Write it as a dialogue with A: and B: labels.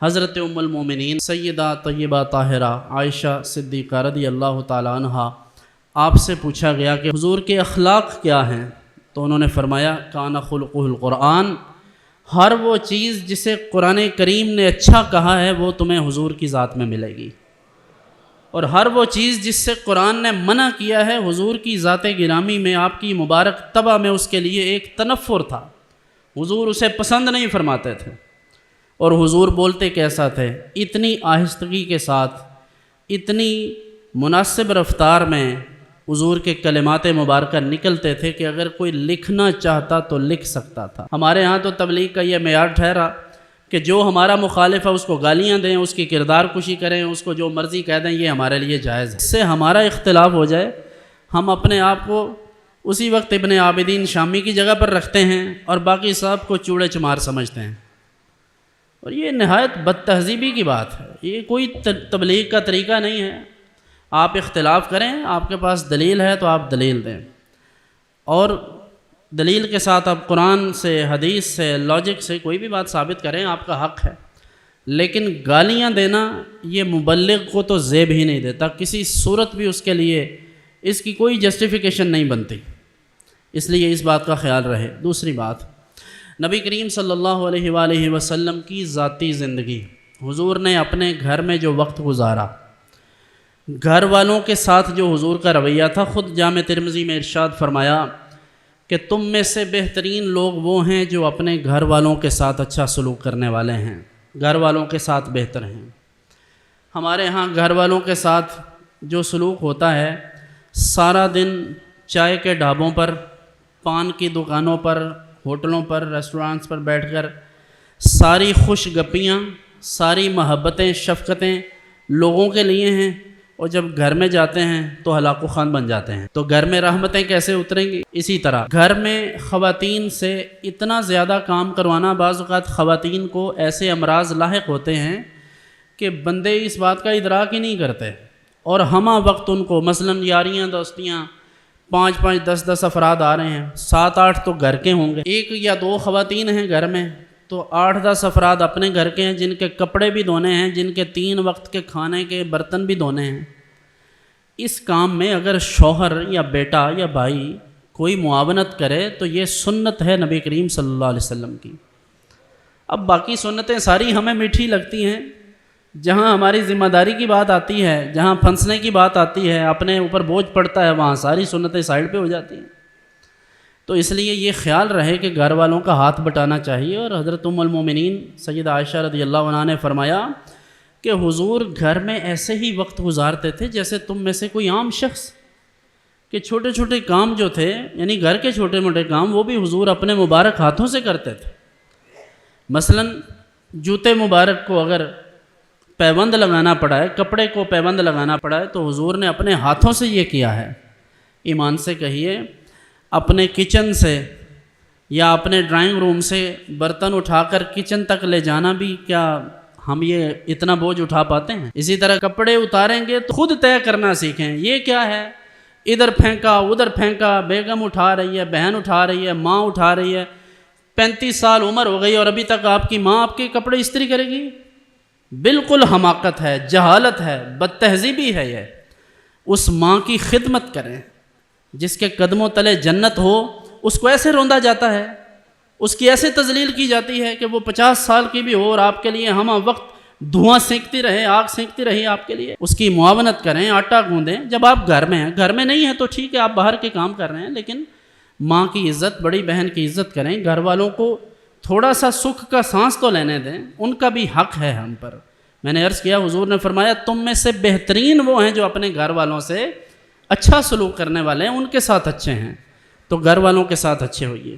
A: حضرت ام المومنین سیدہ طیبہ طاہرہ عائشہ صدیقہ رضی اللہ تعالیٰ عنہا آپ سے پوچھا گیا کہ حضور کے اخلاق کیا ہیں، تو انہوں نے فرمایا کان خلقہ القرآن، ہر وہ چیز جسے قرآن کریم نے اچھا کہا ہے وہ تمہیں حضور کی ذات میں ملے گی، اور ہر وہ چیز جس سے قرآن نے منع کیا ہے حضور کی ذات گرامی میں، آپ کی مبارک طبع میں اس کے لیے ایک تنفر تھا، حضور اسے پسند نہیں فرماتے تھے۔ اور حضور بولتے کیسا تھے؟ اتنی آہستگی کے ساتھ، اتنی مناسب رفتار میں حضور کے کلمات مبارکہ نکلتے تھے کہ اگر کوئی لکھنا چاہتا تو لکھ سکتا تھا۔ ہمارے ہاں تو تبلیغ کا یہ معیار ٹھہرا کہ جو ہمارا مخالف ہے اس کو گالیاں دیں، اس کی کردار کشی کریں، اس کو جو مرضی کہہ دیں، یہ ہمارے لیے جائز ہے۔ اس سے ہمارا اختلاف ہو جائے، ہم اپنے آپ کو اسی وقت ابن عابدین شامی کی جگہ پر رکھتے ہیں اور باقی صاحب کو چوڑے چمار سمجھتے ہیں، اور یہ نہایت بد تہذیبی کی بات ہے۔ یہ کوئی تبلیغ کا طریقہ نہیں ہے۔ آپ اختلاف کریں، آپ کے پاس دلیل ہے تو آپ دلیل دیں، اور دلیل کے ساتھ آپ قرآن سے، حدیث سے، لاجک سے کوئی بھی بات ثابت کریں، آپ کا حق ہے۔ لیکن گالیاں دینا یہ مبلغ کو تو زیب ہی نہیں دیتا، کسی صورت بھی اس کے لیے اس کی کوئی جسٹیفیکیشن نہیں بنتی، اس لیے اس بات کا خیال رہے۔ دوسری بات، نبی کریم صلی اللہ علیہ وآلہ وسلم کی ذاتی زندگی، حضور نے اپنے گھر میں جو وقت گزارا، گھر والوں کے ساتھ جو حضور کا رویہ تھا، خود جامع ترمذی میں ارشاد فرمایا کہ تم میں سے بہترین لوگ وہ ہیں جو اپنے گھر والوں کے ساتھ اچھا سلوک کرنے والے ہیں، گھر والوں کے ساتھ بہتر ہیں۔ ہمارے ہاں گھر والوں کے ساتھ جو سلوک ہوتا ہے، سارا دن چائے کے ڈھابوں پر، پان کی دکانوں پر، ہوٹلوں پر، ریسٹورانٹس پر بیٹھ کر ساری خوش گپیاں، ساری محبتیں، شفقتیں لوگوں کے لیے ہیں، اور جب گھر میں جاتے ہیں تو ہلاک و خوان بن جاتے ہیں۔ تو گھر میں رحمتیں کیسے اتریں گی؟ اسی طرح گھر میں خواتین سے اتنا زیادہ کام کروانا، بعض اوقات خواتین کو ایسے امراض لاحق ہوتے ہیں کہ بندے اس بات کا ادراک ہی نہیں کرتے، اور ہمہ وقت ان کو مثلاً یاریاں دوستیاں 5-5 10-10 افراد آ رہے ہیں، 7-8 تو گھر کے ہوں گے، 1 یا 2 خواتین ہیں گھر میں، تو 8-10 افراد اپنے گھر کے ہیں، جن کے کپڑے بھی دھونے ہیں، جن کے 3 وقت کے کھانے کے برتن بھی دھونے ہیں۔ اس کام میں اگر شوہر یا بیٹا یا بھائی کوئی معاونت کرے تو یہ سنت ہے نبی کریم صلی اللہ علیہ وسلم کی۔ اب باقی سنتیں ساری ہمیں میٹھی لگتی ہیں، جہاں ہماری ذمہ داری کی بات آتی ہے، جہاں پھنسنے کی بات آتی ہے، اپنے اوپر بوجھ پڑتا ہے، وہاں ساری سنتیں سائڈ پہ ہو جاتی ہیں۔ تو اس لیے یہ خیال رہے کہ گھر والوں کا ہاتھ بٹانا چاہیے۔ اور حضرت ام المومنین سیدہ عائشہ رضی اللہ عنہا نے فرمایا کہ حضور گھر میں ایسے ہی وقت گزارتے تھے جیسے تم میں سے کوئی عام شخص، کہ چھوٹے چھوٹے کام جو تھے، یعنی گھر کے چھوٹے موٹے کام، وہ بھی حضور اپنے مبارک ہاتھوں سے کرتے تھے۔ مثلا جوتے مبارک کو اگر پیوند لگانا پڑا ہے، کپڑے کو پیوند لگانا پڑا ہے، تو حضور نے اپنے ہاتھوں سے یہ کیا ہے۔ ایمان سے کہیے، اپنے کچن سے یا اپنے ڈرائنگ روم سے برتن اٹھا کر کچن تک لے جانا بھی کیا ہم یہ اتنا بوجھ اٹھا پاتے ہیں؟ اسی طرح کپڑے اتاریں گے تو خود طے کرنا سیکھیں، یہ کیا ہے، ادھر پھینکا ادھر پھینکا، بیگم اٹھا رہی ہے، بہن اٹھا رہی ہے، ماں اٹھا رہی ہے، 35 سال عمر ہو گئی اور ابھی تک آپ کی ماں آپ کے کپڑے استری کرے گی؟ بالکل حماقت ہے، جہالت ہے، بد تہذیبی ہے۔ یہ اس ماں کی خدمت کریں جس کے قدموں تلے جنت ہو، اس کو ایسے روندا جاتا ہے، اس کی ایسے تذلیل کی جاتی ہے کہ وہ 50 سال کی بھی ہو اور آپ کے لیے ہمہ وقت دھواں سینکتی رہے، آگ سینکتی رہی آپ کے لیے۔ اس کی معاونت کریں، آٹا گوندیں جب آپ گھر میں ہیں۔ گھر میں نہیں ہیں تو ٹھیک ہے، آپ باہر کے کام کر رہے ہیں، لیکن ماں کی عزت، بڑی بہن کی عزت کریں۔ گھر والوں کو تھوڑا سا سکھ کا سانس تو لینے دیں، ان کا بھی حق ہے ہم پر۔ میں نے عرض کیا، حضور نے فرمایا تم میں سے بہترین وہ ہیں جو اپنے گھر والوں سے اچھا سلوک کرنے والے ہیں، ان کے ساتھ اچھے ہیں، تو گھر والوں کے ساتھ اچھے ہوئیے۔